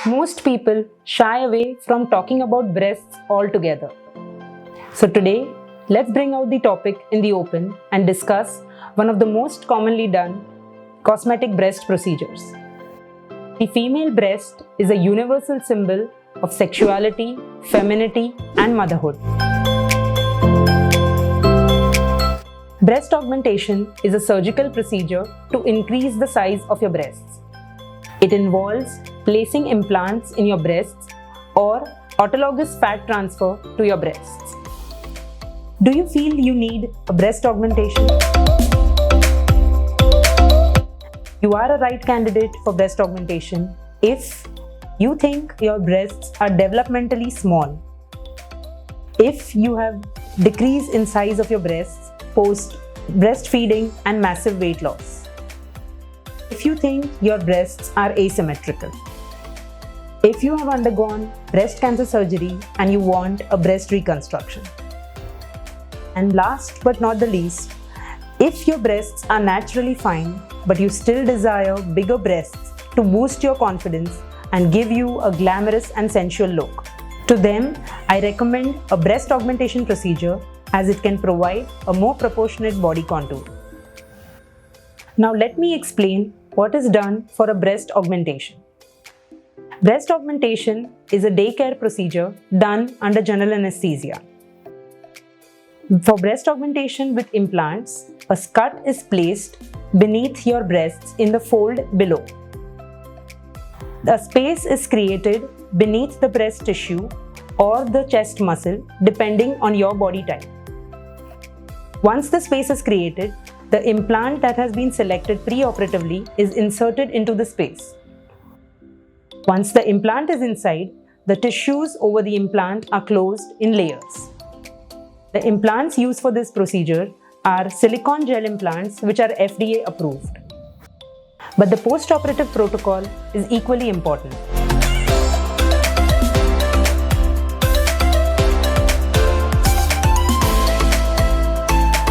Most people shy away from talking about breasts altogether. So today, let's bring out the topic in the open and discuss one of the most commonly done cosmetic breast procedures. The female breast is a universal symbol of sexuality, femininity, and motherhood. Breast augmentation is a surgical procedure to increase the size of your breasts. It involves placing implants in your breasts or autologous fat transfer to your breasts. Do you feel you need a breast augmentation? You are a right candidate for breast augmentation if you think your breasts are developmentally small, if you have decrease in size of your breasts post breastfeeding and massive weight loss, if you think your breasts are asymmetrical, if you have undergone breast cancer surgery and you want a breast reconstruction, and last but not the least, if your breasts are naturally fine but you still desire bigger breasts to boost your confidence and give you a glamorous and sensual look. To them, I recommend a breast augmentation procedure as it can provide a more proportionate body contour. Now let me explain what is done for a breast augmentation. Breast augmentation is a daycare procedure done under general anesthesia. For breast augmentation with implants, a scut is placed beneath your breasts in the fold below. A space is created beneath the breast tissue or the chest muscle depending on your body type. Once the space is created, the implant that has been selected preoperatively is inserted into the space. Once the implant is inside, the tissues over the implant are closed in layers. The implants used for this procedure are silicone gel implants which are FDA approved. But the post-operative protocol is equally important.